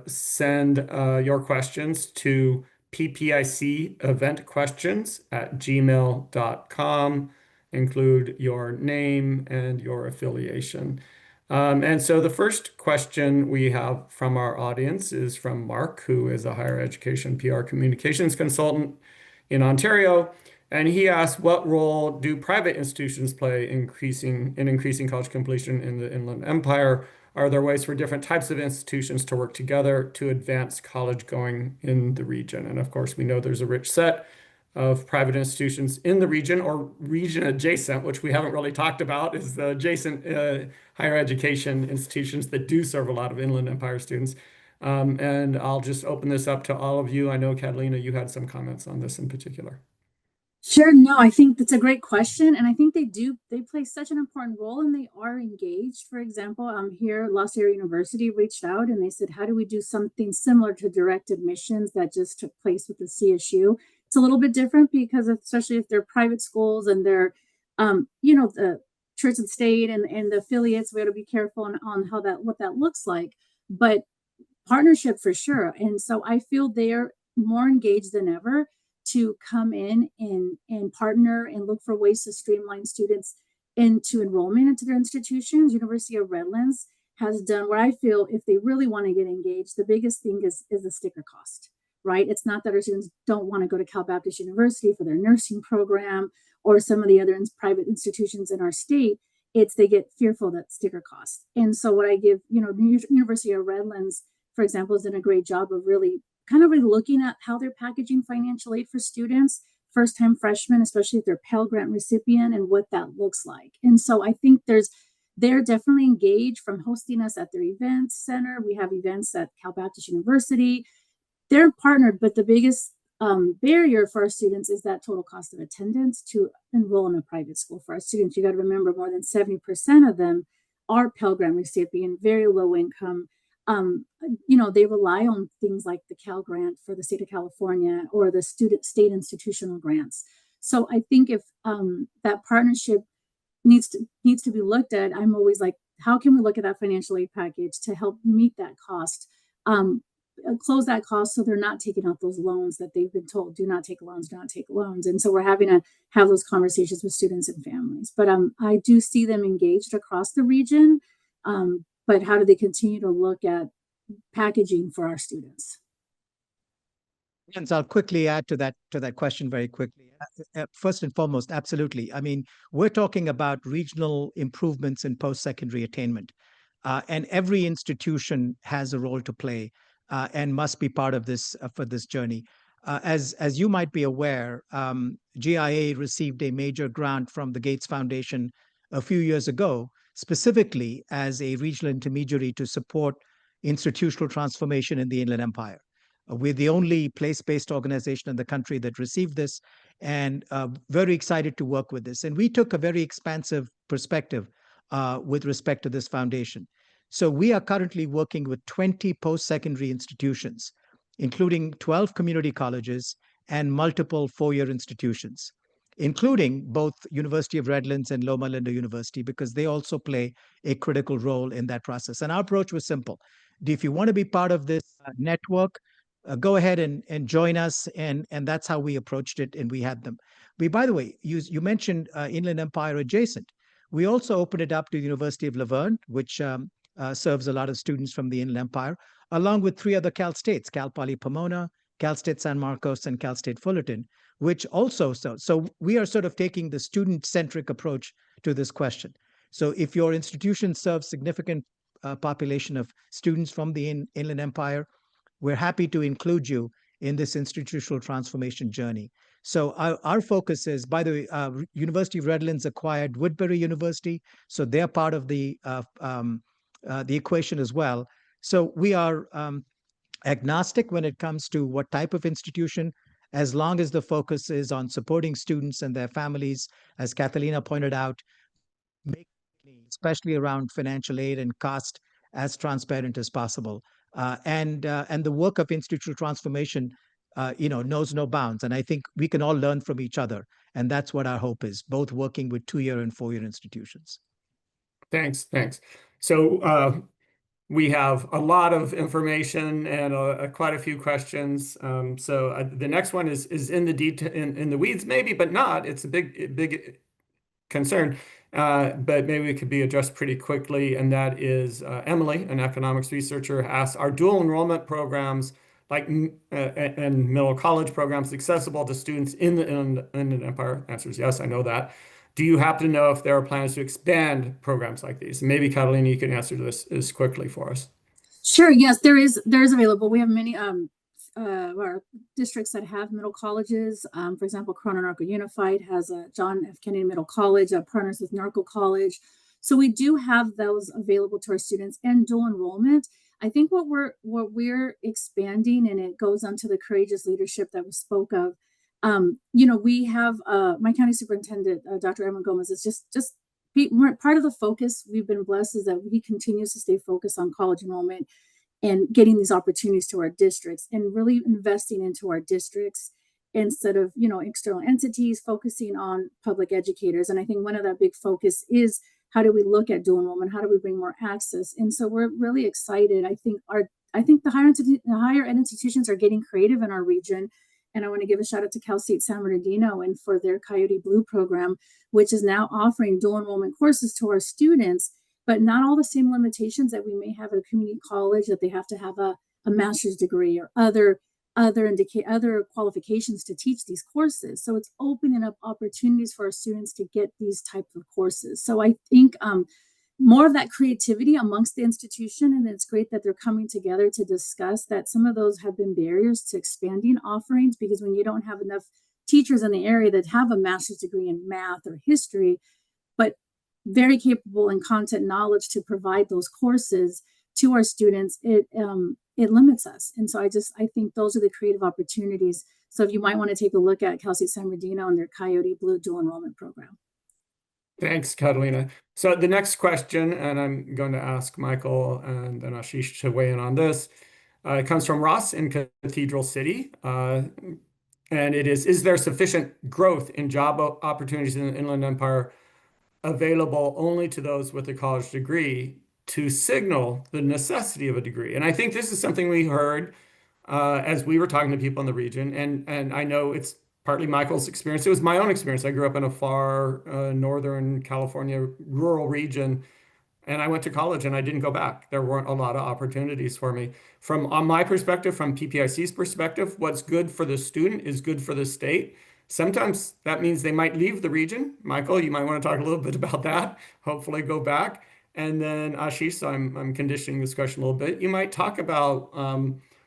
send your questions to ppiceventquestions@gmail.com. Include your name and your affiliation. And so the first question we have from our audience is from Mark, who is a higher education PR communications consultant in Ontario. And he asked, what role do private institutions play in increasing college completion in the Inland Empire? Are there ways for different types of institutions to work together to advance college going in the region? And of course, we know there's a rich set of private institutions in the region or region adjacent, which we haven't really talked about, is the adjacent higher education institutions that do serve a lot of Inland Empire students. And I'll just open this up to all of you. I know, Catalina, you had some comments on this in particular. Sure. No, I think that's a great question. And I think they play such an important role and they are engaged. For example, here, La Sierra University reached out and they said, how do we do something similar to direct admissions that just took place with the CSU? It's a little bit different because especially if they're private schools and they're, the church and state and the affiliates, we got to be careful on what that looks like. But partnership for sure. And so I feel they're more engaged than ever to come in and partner and look for ways to streamline students into enrollment into their institutions. University of Redlands has done what I feel, if they really want to get engaged, the biggest thing is the sticker cost, right? It's not that our students don't want to go to Cal Baptist University for their nursing program or some of the other private institutions in our state. It's they get fearful that sticker cost. And so what I give, the University of Redlands, for example, has done a great job of really looking at how they're packaging financial aid for students, first-time freshmen, especially if they're Pell Grant recipient, and what that looks like. And so I think they're definitely engaged from hosting us at their events center. We have events at Cal Baptist University. They're partnered, but the biggest barrier for our students is that total cost of attendance to enroll in a private school. For our students, you got to remember more than 70% of them are Pell Grant recipient, very low income. They rely on things like the Cal Grant for the state of California or the state institutional grants. So I think if that partnership needs to be looked at. I'm always like, how can we look at that financial aid package to help meet that cost, close that cost, so they're not taking out those loans that they've been told, do not take loans, do not take loans. And so we're having to have those conversations with students and families. But I do see them engaged across the region. But how do they continue to look at packaging for our students? And so I'll quickly add to that question very quickly. First and foremost, absolutely. I mean, we're talking about regional improvements in post-secondary attainment, and every institution has a role to play and must be part of this for this journey. As you might be aware, GIA received a major grant from the Gates Foundation a few years ago, specifically as a regional intermediary to support institutional transformation in the Inland Empire. We're the only place-based organization in the country that received this, and very excited to work with this. And we took a very expansive perspective with respect to this foundation. So we are currently working with 20 post-secondary institutions, including 12 community colleges and multiple four-year institutions, including both University of Redlands and Loma Linda University, because they also play a critical role in that process. And our approach was simple. If you want to be part of this network, go ahead and join us. And that's how we approached it. And we had them. By the way, you mentioned Inland Empire adjacent. We also opened it up to the University of Laverne, which serves a lot of students from the Inland Empire, along with 3 other Cal States, Cal Poly Pomona, Cal State San Marcos, and Cal State Fullerton, which also, so we are sort of taking the student-centric approach to this question. So if your institution serves significant population of students from the Inland Empire, we're happy to include you in this institutional transformation journey. So our focus is, by the way, University of Redlands acquired Woodbury University, so they're part of the equation as well. So we are agnostic when it comes to what type of institution, as long as the focus is on supporting students and their families, as Catalina pointed out, especially around financial aid and cost, as transparent as possible. And the work of institutional transformation, knows no bounds. And I think we can all learn from each other. And that's what our hope is, both working with 2-year and 4-year institutions. Thanks. So we have a lot of information and quite a few questions. So the next one is in the detail, in the weeds, maybe, but not. It's a big concern, but maybe it could be addressed pretty quickly. And that is Emily, an economics researcher, asks, are dual enrollment programs and middle college programs accessible to students in the Inland Empire? Answer is yes, I know that. Do you happen to know if there are plans to expand programs like these? And maybe Catalina, you can answer this quickly for us. Sure. Yes, there is available. We have many our districts that have middle colleges. For example, Corona Narco Unified has a John F. Kennedy Middle College, partners with Narco College. So we do have those available to our students, and dual enrollment. I think what we're expanding, and it goes onto the courageous leadership that we spoke of. We have my county superintendent, Dr. Edwin Gomez, is just part of the focus. We've been blessed is that he continues to stay focused on college enrollment and getting these opportunities to our districts, and really investing into our districts instead of, external entities, focusing on public educators. And I think one of that big focus is, how do we look at dual enrollment? How do we bring more access? And so we're really excited. I think the higher ed institutions are getting creative in our region. And I want to give a shout out to Cal State San Bernardino and for their Coyote Blue program, which is now offering dual enrollment courses to our students, but not all the same limitations that we may have at a community college, that they have to have a master's degree or other qualifications to teach these courses. So it's opening up opportunities for our students to get these types of courses. So I think more of that creativity amongst the institution, and it's great that they're coming together to discuss that. Some of those have been barriers to expanding offerings, because when you don't have enough teachers in the area that have a master's degree in math or history, but very capable in content knowledge to provide those courses to our students, it limits us. And so I think those are the creative opportunities. So if you might want to take a look at Cal State San Bernardino and their Coyote Blue dual enrollment program. Thanks, Catalina. So the next question, and I'm going to ask Michael and Ashish to weigh in on this, it comes from Ross in Cathedral City. And it is there sufficient growth in job opportunities in the Inland Empire available only to those with a college degree to signal the necessity of a degree. And I think this is something we heard as we were talking to people in the region. And I know it's partly Michael's experience. It was my own experience. I grew up in a far northern California rural region, and I went to college and I didn't go back. There weren't a lot of opportunities for me. From on my perspective, from PPIC's perspective, what's good for the student is good for the state. Sometimes that means they might leave the region. Michael, you might want to talk a little bit about that. Hopefully go back. And then Ashish, so I'm conditioning this question a little bit. You might talk about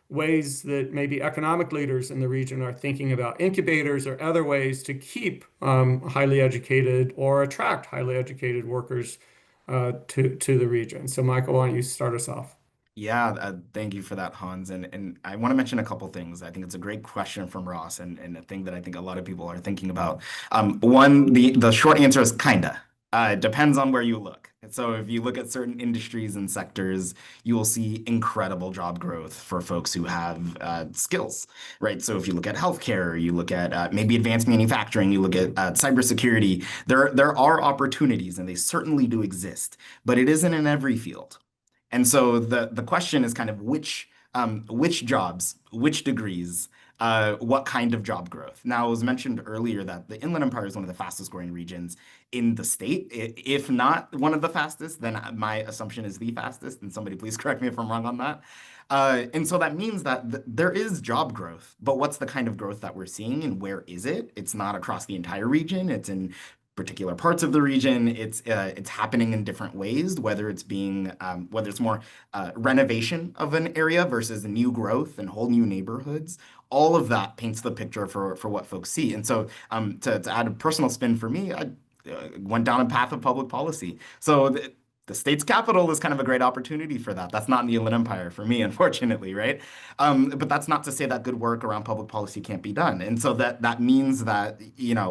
ways that maybe economic leaders in the region are thinking about incubators or other ways to keep highly educated or attract highly educated workers to the region. So Michael, why don't you start us off? Yeah, thank you for that, Hans. And I want to mention a couple things. I think it's a great question from Ross, and a thing that I think a lot of people are thinking about. One, the short answer is kinda. It depends on where you look. So if you look at certain industries and sectors, you will see incredible job growth for folks who have skills, right? So if you look at healthcare, you look at maybe advanced manufacturing, you look at cybersecurity, there are opportunities, and they certainly do exist, but it isn't in every field. And so the question is kind of which jobs, which degrees, what kind of job growth. Now, it was mentioned earlier that the Inland Empire is one of the fastest growing regions in the state. If not one of the fastest, then my assumption is the fastest. And somebody please correct me if I'm wrong on that. And so that means that there is job growth, but what's the kind of growth that we're seeing and where is it? It's not across the entire region. It's in particular parts of the region. It's happening in different ways, whether it's more renovation of an area versus new growth and whole new neighborhoods. All of that paints the picture for what folks see. And so to add a personal spin for me, I went down a path of public policy. So the state's capital is kind of a great opportunity for that. That's not in the Inland Empire for me, unfortunately, right? But that's not to say that good work around public policy can't be done. And so that means that,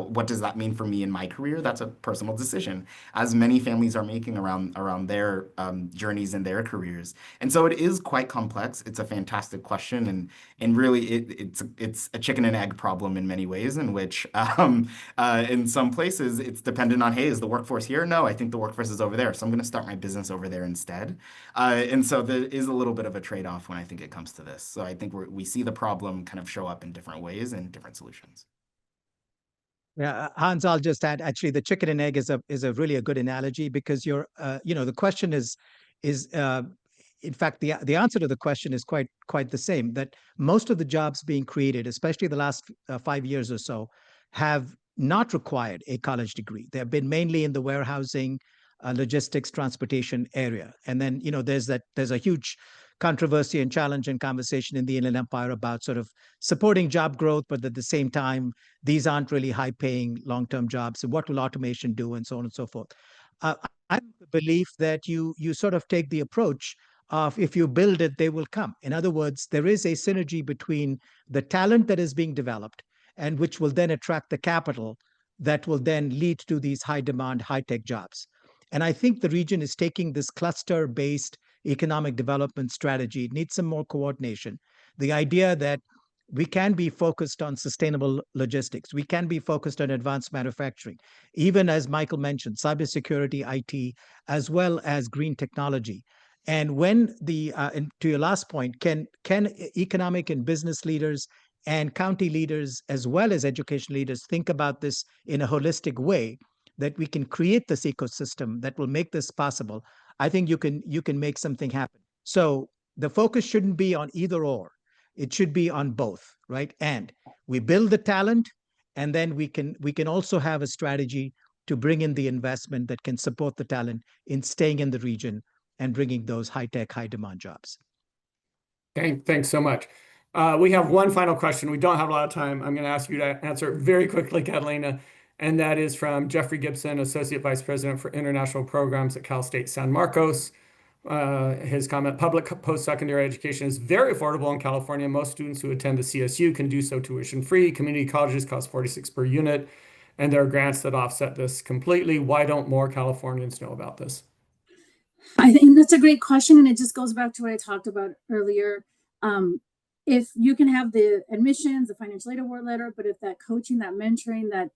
what does that mean for me in my career? That's a personal decision, as many families are making around their journeys in their careers. And so it is quite complex. It's a fantastic question, and really it's a chicken and egg problem in many ways, in which in some places it's dependent on, hey, is the workforce here? No, I think the workforce is over there, so I'm going to start my business over there instead. And so there is a little bit of a trade-off when I think it comes to this. So I think we see the problem kind of show up in different ways and different solutions. Yeah, Hans, I'll just add, actually, the chicken and egg is a really a good analogy, because the question is in fact, the answer to the question is quite the same, that most of the jobs being created, especially the last 5 years or so, have not required a college degree. They have been mainly in the warehousing, logistics, transportation area. And then, there's a huge controversy and challenge and conversation in the Inland Empire about sort of supporting job growth, but at the same time, these aren't really high-paying long-term jobs. So what will automation do, and so on and so forth? I have the belief that you sort of take the approach of, if you build it, they will come. In other words, there is a synergy between the talent that is being developed, and which will then attract the capital that will then lead to these high-demand, high-tech jobs. And I think the region is taking this cluster-based economic development strategy. It needs some more coordination. The idea that we can be focused on sustainable logistics, we can be focused on advanced manufacturing, even as Michael mentioned, cybersecurity, IT, as well as green technology. And when and to your last point, can economic and business leaders and county leaders, as well as education leaders, think about this in a holistic way, that we can create this ecosystem that will make this possible, I think you can make something happen. So the focus shouldn't be on either or. It should be on both, right? And we build the talent, and then we can also have a strategy to bring in the investment that can support the talent in staying in the region and bringing those high-tech, high-demand jobs. Okay, thanks so much. We have one final question. We don't have a lot of time. I'm going to ask you to answer it very quickly, Catalina. And that is from Jeffrey Gibson, Associate Vice President for International Programs at Cal State San Marcos. His comment: public post-secondary education is very affordable in California. Most students who attend the CSU can do so tuition-free. Community colleges cost $46 per unit, and there are grants that offset this completely. Why don't more Californians know about this? I think that's a great question, and it just goes back to what I talked about earlier. If you can have the admissions, the financial aid award letter, but if that coaching, that mentoring, that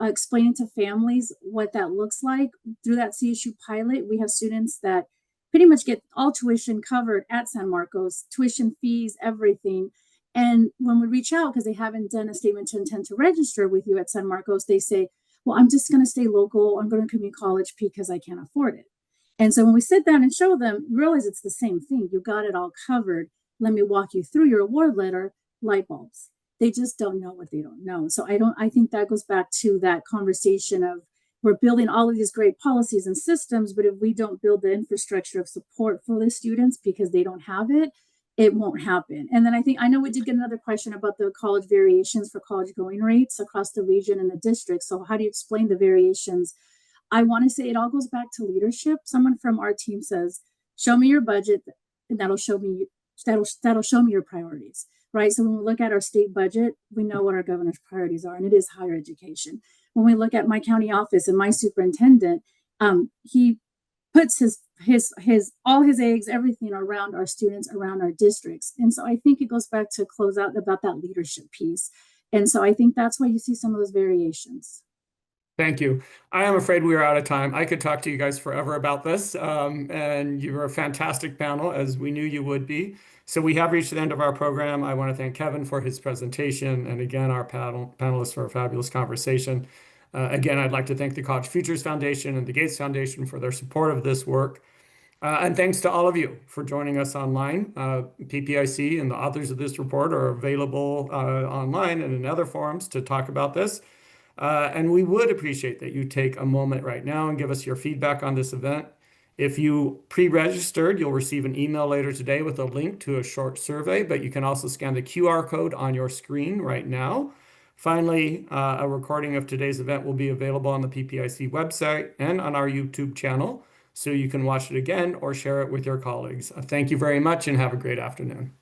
explaining to families what that looks like. Through that CSU pilot, we have students that pretty much get all tuition covered at San Marcos, tuition fees, everything. And when we reach out, because they haven't done a statement to intent to register with you at San Marcos, they say, well, I'm just going to stay local. I'm going to community college because I can't afford it. And so when we sit down and show them, realize it's the same thing. You got it all covered. Let me walk you through your award letter, light bulbs. They just don't know what they don't know. So I think that goes back to that conversation of, we're building all of these great policies and systems, but if we don't build the infrastructure of support for the students because they don't have it, it won't happen. And then I know we did get another question about the college variations for college going rates across the region and the district. So how do you explain the variations? I want to say it all goes back to leadership. Someone from our team says, show me your budget, and that'll show me your priorities, right? So when we look at our state budget, we know what our governor's priorities are, and it is higher education. When we look at my county office and my superintendent, he puts all his eggs, everything around our students, around our districts. And so I think it goes back to close out about that leadership piece. And so I think that's why you see some of those variations. Thank you. I am afraid we are out of time. I could talk to you guys forever about this, and you were a fantastic panel, as we knew you would be. So we have reached the end of our program. I want to thank Kevin for his presentation, and again, our panelists for a fabulous conversation. Again, I'd like to thank the College Futures Foundation and the Gates Foundation for their support of this work. And thanks to all of you for joining us online. PPIC and the authors of this report are available online and in other forums to talk about this. And we would appreciate that you take a moment right now and give us your feedback on this event. If you pre-registered, you'll receive an email later today with a link to a short survey, but you can also scan the QR code on your screen right now. Finally, a recording of today's event will be available on the PPIC website and on our YouTube channel, so you can watch it again or share it with your colleagues. Thank you very much and have a great afternoon.